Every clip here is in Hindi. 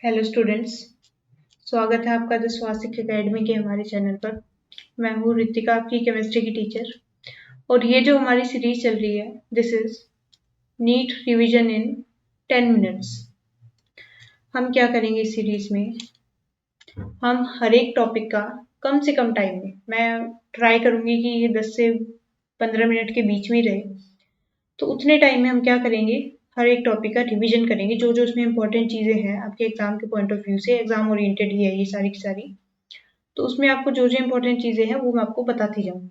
हेलो स्टूडेंट्स, स्वागत है आपका द स्वासिक एकेडमी के हमारे चैनल पर। मैं हूँ रितिका, आपकी केमिस्ट्री की टीचर। और ये जो हमारी सीरीज चल रही है, this is NEET revision in 10 minutes. हम क्या करेंगे इस सीरीज में, हम हर एक टॉपिक का कम से कम टाइम में, मैं ट्राई करूँगी कि ये 10 से 15 मिनट के बीच में रहे। तो उतने टाइम में हम क्या करेंगे, हर एक टॉपिक का रिवीजन करेंगे, जो जो उसमें इंपॉर्टेंट चीज़ें हैं आपके एग्जाम के पॉइंट ऑफ व्यू से। एग्जाम ओरिएंटेड ही है ये सारी की सारी। तो उसमें आपको जो जो इंपॉर्टेंट चीज़ें हैं वो मैं आपको बताती जाऊँगी।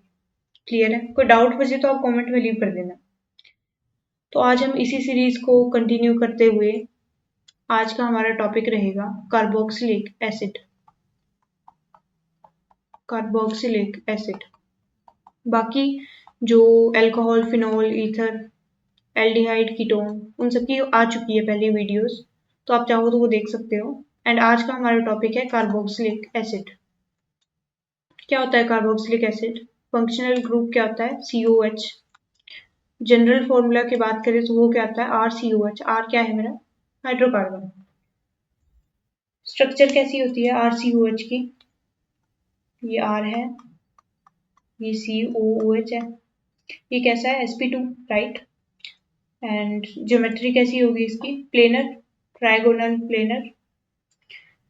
क्लियर है? कोई डाउट बचे तो आप कमेंट में लीव कर देना। तो आज हम इसी सीरीज को कंटिन्यू करते हुए आज का हमारा टॉपिक रहेगा कार्बोक्सिलिक एसिड। कार्बोक्सिलिक एसिड, बाकी जो alcohol, phenol, ether, aldehyde, ketone, उन सबकी आ चुकी है पहले वीडियोस, तो आप चाहो तो वो देख सकते हो। एंड आज का हमारा टॉपिक है कार्बोक्सिलिक एसिड। क्या होता है कार्बोक्सिलिक एसिड? फंक्शनल ग्रुप क्या होता है? COH। जनरल फॉर्मूला की बात करें तो वो क्या आता है? RCOH। R क्या है मेरा? हाइड्रोकार्बन। स्ट्रक्चर कैसी होती है RCOH की? ये R है, ये COOH है, ये कैसा है? sp2, right. एंड ज्योमेट्री कैसी होगी इसकी? Planar, trigonal planar.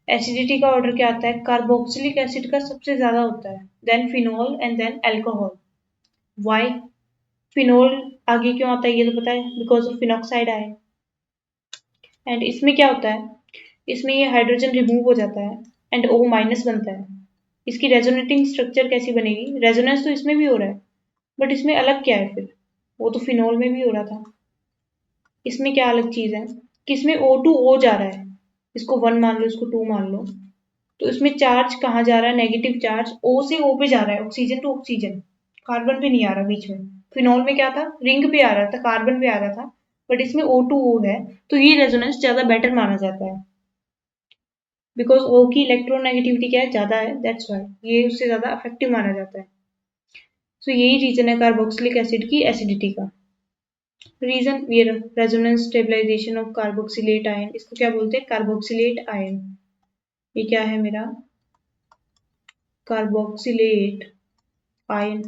एसिडिटी का ऑर्डर क्या आता है? कार्बोक्सिलिक एसिड का सबसे ज्यादा होता है, then phenol and then alcohol. Why? Phenol आगे क्यों आता है ये तो पता है, because of phenoxide ion. And इसमें क्या होता है? इसमें ये हाइड्रोजन रिमूव हो जाता है एंड O माइनस बनता है। इसकी रेजोनेटिंग स्ट्रक्चर कैसी बनेगी? रेजोनेंस तो इसमें भी हो रहा है, बट इसमें अलग क्या है फिर? वो तो फिनॉल में भी हो रहा था, इसमें क्या अलग चीज है कि इसमें O2O जा रहा है। इसको 1 मान लो, इसको 2 मान लो। तो इसमें चार्ज कहाँ जा रहा है? नेगेटिव चार्ज O से O पे जा रहा है, ऑक्सीजन टू ऑक्सीजन। कार्बन पे नहीं आ रहा बीच में। फिनॉल में क्या था? रिंग पे आ रहा था, कार्बन पे आ रहा था, बट इसमें O2O है, तो ये रेजोनेंस ज्यादा बेटर माना जाता है, बिकॉज O की इलेक्ट्रोनेगेटिविटी क्या है? ज्यादा है, दैट्स वाई ये उससे ज्यादा अफेक्टिव माना जाता है। सो यही रीजन है कार्बोक्सिलिक एसिड की एसिडिटी का। रीजन ये resonance stabilisation of carboxylate ion, इसको क्या बोलते हैं? Carboxylate ion. ये क्या है मेरा? Carboxylate ion.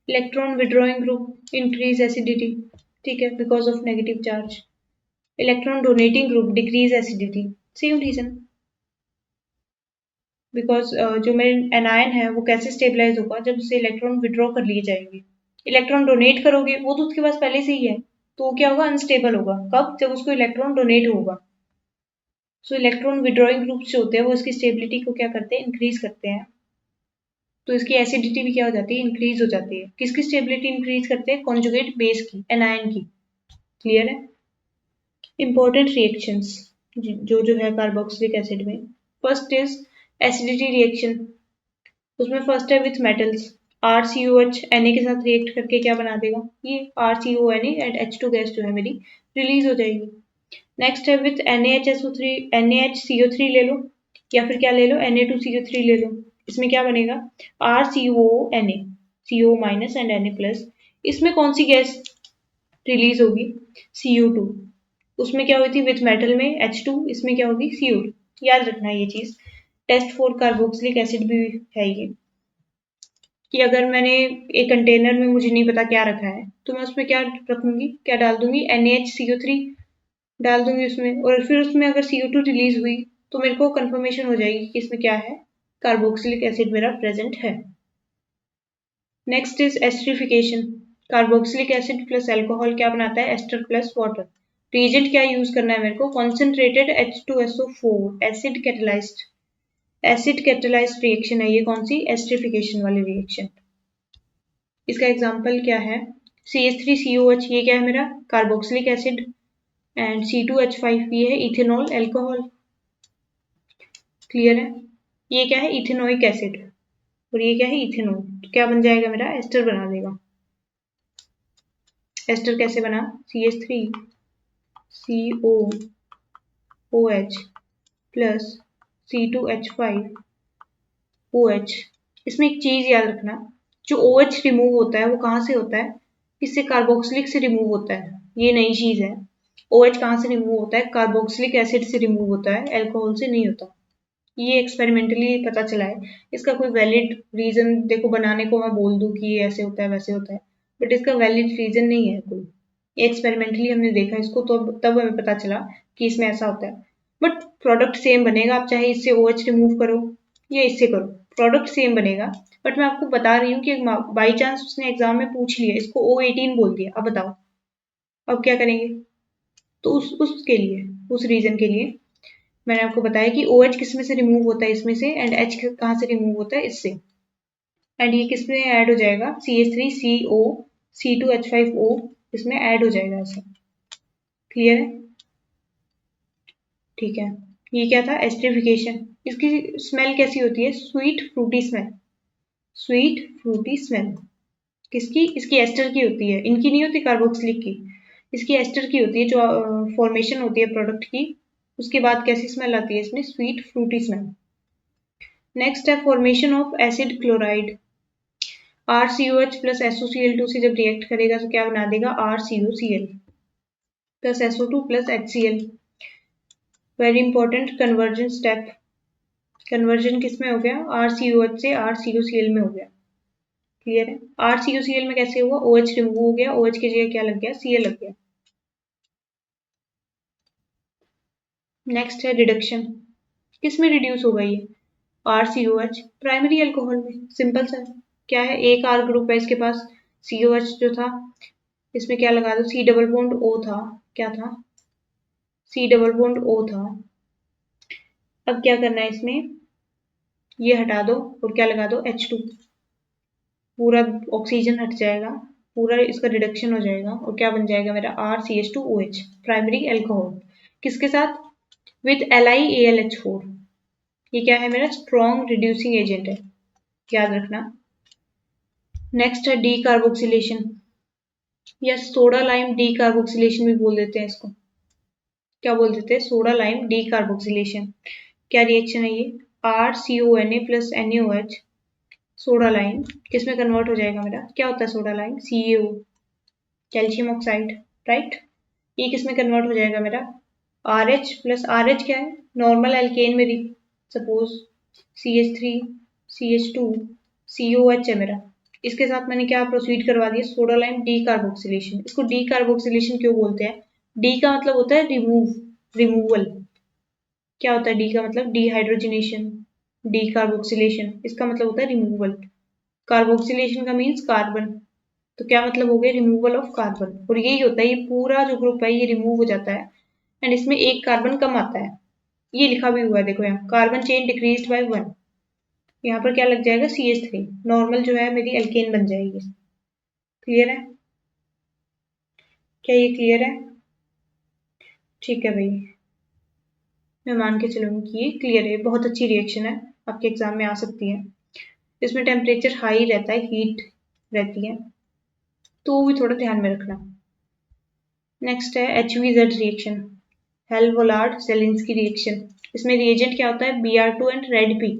Electron withdrawing group increase acidity, ठीक है, because of negative charge. Electron donating group decrease acidity, same reason, because जो मेरे एनायन है वो कैसे स्टेबलाइज होगा? जब उससे इलेक्ट्रॉन विड्रॉ कर लिए जाएंगे। इलेक्ट्रॉन डोनेट करोगे, वो तो उसके पास पहले से ही है, तो वो क्या होगा? अनस्टेबल होगा। कब? जब उसको इलेक्ट्रॉन डोनेट होगा। सो इलेक्ट्रॉन विड्रॉइंग ग्रुप्स जो होते हैं वो इसकी स्टेबिलिटी को क्या करते हैं? इंक्रीज करते हैं। तो इसकी एसिडिटी भी क्या हो जाती है? इंक्रीज हो जाती है। किसकी स्टेबिलिटी इंक्रीज करते हैं? कॉन्जुगेट बेस की, एनायन की। क्लियर है? इंपॉर्टेंट रिएक्शंस जो जो है कार्बोक्सिलिक एसिड में, फर्स्ट इज एसिडिटी रिएक्शन। उसमें फर्स्ट है विथ मेटल्स। RCOH Na के साथ रिएक्ट करके क्या बना देगा? ये RCONA एंड H2 गैस जो है मेरी रिलीज हो जाएगी। नेक्स्ट है विथ NaHSO3, NaHCO3 ले लो, या फिर क्या ले लो? Na2CO3 ले लो। इसमें क्या बनेगा? RCONA, CO minus and Na plus. इसमें कौन सी गैस रिलीज होगी? CO2। उसमें क्या हुई थी? विथ मेटल में H2, इसमें क्या होगी? CO2। याद रखना ये चीज। टेस्ट फॉर कार्बोक्सिलिक एसिड भी है ये, कि अगर मैंने एक कंटेनर में मुझे नहीं पता क्या रखा है, तो मैं उसमें क्या रखूंगी, क्या डाल दूंगी? NaHCO3 डाल दूंगी उसमें, और फिर उसमें अगर CO2 रिलीज हुई तो मेरे को कंफर्मेशन हो जाएगी कि इसमें क्या है? कार्बोक्सिलिक एसिड मेरा प्रेजेंट है। Next is esterification. Carboxylic acid plus alcohol क्या बनाता है? Ester plus water. रिएजेंट क्या यूज करना है मेरे को? Concentrated H2SO4, acid catalysed. Acid catalysed reaction है ये, कौन सी? एस्टरिफिकेशन वाली रिएक्शन। इसका एग्जांपल क्या है? CH3COH, ये क्या है मेरा? Carboxylic acid. एंड C2H5, ये है इथेनॉल अल्कोहल। क्लियर है? ये क्या है? इथेनोइक एसिड, और ये क्या है? इथेनॉल। तो क्या बन जाएगा मेरा? एस्टर बना देगा। एस्टर कैसे बना? CH3COOH plus C2H5OH। इसमें एक चीज याद रखना, जो OH रिमूव होता है वो कहाँ से होता है? इससे कार्बोक्सिलिक से रिमूव होता है, ये नई चीज है। OH कहाँ से रिमूव होता है? कार्बोक्सिलिक एसिड से रिमूव होता है, एल्कोहल से नहीं होता। ये एक्सपेरिमेंटली पता चला है। इसका कोई वैलिड रीजन देखो बनाने को मैं बोल दूं कि ये ऐसे होता है वैसे होता है, बट इसका वैलिड रीजन नहीं है कोई। एक्सपेरिमेंटली हमने देखा इसको तो तब हमें पता चला कि इसमें ऐसा होता है। बट प्रोडक्ट सेम बनेगा, आप चाहे इससे OH रिमूव करो या इससे करो, प्रोडक्ट सेम बनेगा। बट मैं आपको बता रही हूँ कि बाई चांस उसने एग्जाम में पूछ लिया, इसको O18 बोल दिया, अब बताओ अब क्या करेंगे? तो उसके लिए, उस रीजन के लिए मैंने आपको बताया कि OH किस में से रिमूव होता है, इसमें से, एंड H कहाँ से रिमूव होता है, इससे। एंड ये किस में ऐड हो जाएगा? CH3CO C2H5O इसमें ऐड हो जाएगा ऐसे। क्लियर है? ठीक है। ये क्या था? एस्टरिफिकेशन। इसकी स्मेल कैसी होती है? Sweet Frooti smell. Sweet Frooti smell किसकी? इसकी एस्टर की होती है, इनकी नहीं होती कार्बोक्सिलिक की। इसकी एस्टर की होती है, जो फॉर्मेशन होती है प्रोडक्ट की, उसके बाद कैसी स्मेल आती है इसमें? Sweet Frooti smell. नेक्स्ट है formation of acid chloride. RCOH plus SOCl2 से जब रिएक्ट करेगा तो क्या बना देगा? RCOCl plus SO2 plus HCl। Very important conversion step. Conversion किस में हो गया? RCOH से RCOCl में हो गया। क्लियर है? RCOCl में कैसे हुआ? OH रिमूव हो गया, OH की जगह क्या लग गया? Cl लग गया। नेक्स्ट है रिडक्शन। किस में रिड्यूस होगा ये? RCOH प्राइमरी अल्कोहल में। सिंपल सा क्या है, एक R ग्रुप है इसके पास, COH जो था इसमें क्या लगा दो? C डबल बॉन्ड O था, क्या था? C डबल बॉन्ड O था। अब क्या करना है इसमें? ये हटा दो और क्या लगा दो? H2। पूरा ऑक्सीजन हट जाएगा, पूरा इसका रिडक्शन हो जाएगा और क्या बन जाएगा मेरा? RCH2OH primary alcohol. किसके साथ? With LiAlH4। ये क्या है मेरा? स्ट्रॉन्ग रिड्यूसिंग एजेंट है, याद रखना। नेक्स्ट है डी कार्बोक्सिलेशन, या सोडा लाइम डी कार्बोक्सिलेशन भी बोल देते हैं इसको। क्या बोल देते हैं? Soda lime D carboxylation. क्या रिएक्शन है ये? RCONA plus NaOH soda lime किस में कन्वर्ट हो जाएगा मेरा? क्या होता है soda lime? CaO calcium oxide, right. ये किस में कन्वर्ट हो जाएगा मेरा? RH प्लस RH क्या है? नॉर्मल एल्केन मेरी, सपोज CH3 CH2 COH है मेरा। इसके साथ मैंने क्या प्रोसीड करवा दिया? Soda lime D carboxylation. इसको डी कार्बोक्सिलेशन क्यों बोलते हैं? डी का मतलब होता है रिमूव, रिमूवल। क्या होता है डी का मतलब? डिहाइड्रोजनेशन। डी कार्बोक्सिलेशन इसका मतलब होता है रिमूवल। कार्बोक्सिलेशन का मीन्स कार्बन, तो क्या मतलब हो गया? Removal of carbon. और यही होता है, ये पूरा जो ग्रुप है ये रिमूव हो जाता है एंड इसमें एक कार्बन कम आता है। ये लिखा भी हुआ है देखो यहाँ, कार्बन चेन डिक्रीज्ड बाय 1। यहाँ पर क्या लग जाएगा? CH3 नॉर्मल जो है मेरी एल्केन बन जाएगी। क्लियर है? क्या ये क्लियर है? ठीक है भाई, मैं मान के चलूंगी कि ये क्लियर है। बहुत अच्छी रिएक्शन है, आपके एग्जाम में आ सकती है। इसमें टेम्परेचर हाई रहता है, हीट रहती है, तो वो भी थोड़ा ध्यान में रखना। नेक्स्ट है HVZ रिएक्शन, हेल्वोलार्ड जेलिंस्की रिएक्शन। इसमें रिएजेंट क्या होता है? Br2 and red P.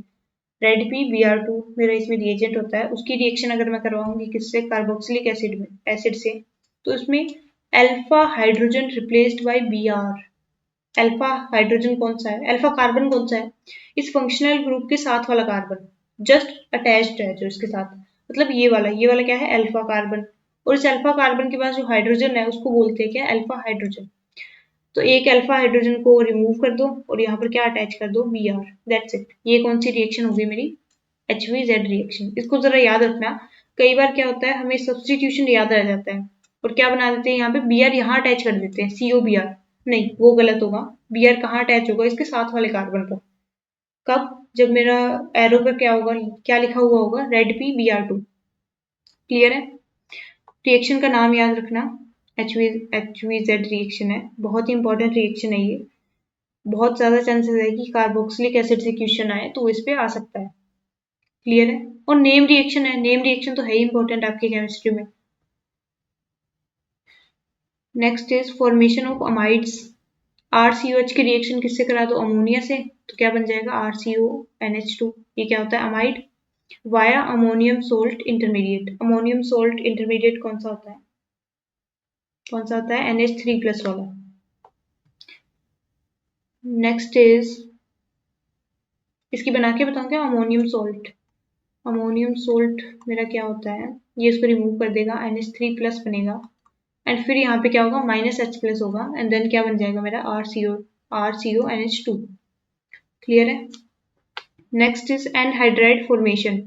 Red P Br2 मेरा इसमें रिएजेंट होता है। उसकी रिएक्शन अगर मैं करवाऊंगी किससे? कार्बोक्सिलिक एसिड में, एसिड से, तो इसमें alpha hydrogen replaced by Br। Alpha hydrogen कौन सा है? अल्फा कार्बन कौन सा है? इस फंक्शनल ग्रुप के साथ वाला कार्बन, जस्ट अटैच्ड है जो इसके साथ, मतलब ये वाला क्या है? Alpha carbon. और इस अल्फा कार्बन के पास जो हाइड्रोजन है उसको बोलते हैं क्या? Alpha hydrogen. तो एक अल्फा हाइड्रोजन को रिमूव कर दो और यहाँ पर क्या अटैच कर दो? Br। That's it. ये कौन सी रिएक्शन होगी मेरी? HVZ reaction. इसको जरा याद रखना। कई बार क्या होता है, हमें सब्सटीट्यूशन याद आ जाता है और क्या बना देते हैं यहाँ पे? Br यहाँ अटैच कर देते हैं, COBr। नहीं, वो गलत होगा। Br कहाँ अटैच होगा? इसके साथ वाले कार्बन पर। कब? जब मेरा एरो पर क्या होगा? क्या लिखा हुआ होगा? Red P Br2। क्लियर है? रिएक्शन का नाम याद रखना, HVZ रिएक्शन है। बहुत ही इंपॉर्टेंट रिएक्शन है ये। बहुत ज्यादा चांसेस है कि कार्बोक्सिलिक एसिड से क्वेश्चन आए तो इस पे आ सकता है। क्लियर है? और नेम रिएक्शन है, नेम रिएक्शन तो है ही इंपॉर्टेंट आपकी केमिस्ट्री में। Next is formation of amides. RCOH की रिएक्शन किससे करा दो? अमोनिया से, तो क्या बन जाएगा? RCONH2। ये क्या होता है? Amide via ammonium salt intermediate. Ammonium salt intermediate कौन सा होता है? कौन सा होता है? NH3 प्लस वाला। नेक्स्ट इज, इसकी बना के बताऊँ क्या, अमोनियम सोल्ट। अमोनियम सोल्ट मेरा क्या होता है, ये इसको रिमूव कर देगा, NH3+ बनेगा, एंड फिर यहाँ पे क्या होगा, -H+ होगा, एंड देन क्या बन जाएगा मेरा, RCO NH2। क्लियर है। Next is anhydride formation.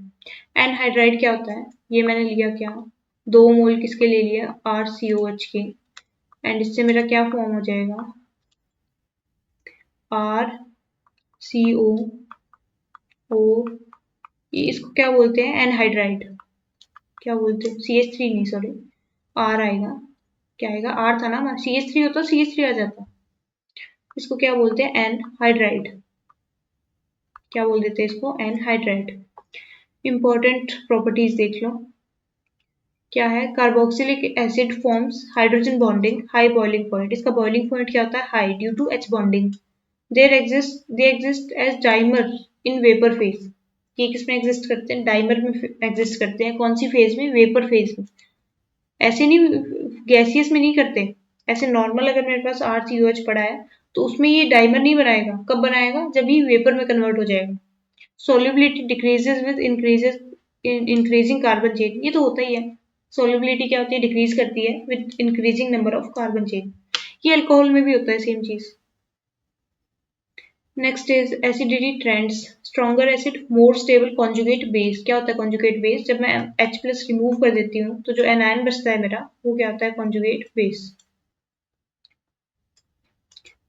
Anhydride क्या होता है, ये मैंने लिया क्या, 2 मोल किसके ले लिया, RCOH के, एंड इससे मेरा क्या फॉर्म हो जाएगा, RCOO, ये इसको क्या बोलते हैं, एनहाइड्राइड। क्या बोलते हैं, CH3 नहीं, सॉरी, R आएगा, क्या आएगा, R था ना, CH3 होता, CH3 आ जाता। इसको क्या बोलते हैं, एनहाइड्राइड। क्या बोल देते हैं इसको, एनहाइड्राइड। इंपॉर्टेंट प्रॉपर्टीज देख लो, क्या है, carboxylic acid forms hydrogen bonding high boiling point. इसका बॉइलिंग पॉइंट क्या होता है, high, due to H bonding. They exist as dimer in vapour phase. ये किसमें एग्जिस्ट करते हैं, डाइमर में एग्जिस्ट करते हैं, कौन सी फेज में, वेपर फेज में। ऐसे नहीं, गैसियस में नहीं करते। ऐसे नॉर्मल अगर मेरे पास RCOH पड़ा है तो उसमें ये डाइमर नहीं बनाएगा, कब बनाएगा, जब ये वेपर में कन्वर्ट हो जाएगा। Solubility decreases with increasing carbon chain, ये तो होता ही है। सोल्युबिलिटी क्या होती है, डिक्रीज करती है with increasing number of carbon chain. ये अल्कोहल में भी होता है, सेम चीज। Next is acidity trends. Stronger acid, more stable conjugate base. क्या होता है कॉन्जुगेट बेस, जब मैं H+ रिमूव कर देती हूँ तो जो एनायन बचता है मेरा, वो क्या होता है, कॉन्जुगेट बेस।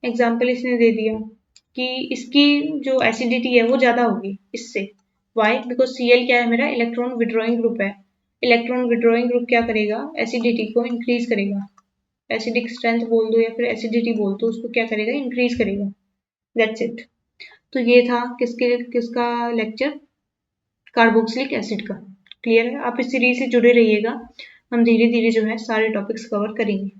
एग्जाम्पल इसने दे दिया कि इसकी जो एसिडिटी है वो ज्यादा होगी इससे। वाई, बिकॉज Cl क्या है मेरा, इलेक्ट्रॉन विड्रॉइंग ग्रुप है। इलेक्ट्रॉन विड्रॉइंग ग्रुप क्या करेगा, एसिडिटी को इंक्रीज करेगा। एसिडिक स्ट्रेंथ बोल दो या फिर एसिडिटी बोल दो, उसको क्या करेगा, इंक्रीज करेगा। That's it. तो ये था किसका लेक्चर, कार्बोक्सिलिक एसिड का। क्लियर है। आप इस सीरीज से जुड़े रहिएगा, हम धीरे धीरे जो है सारे टॉपिक्स कवर करेंगे।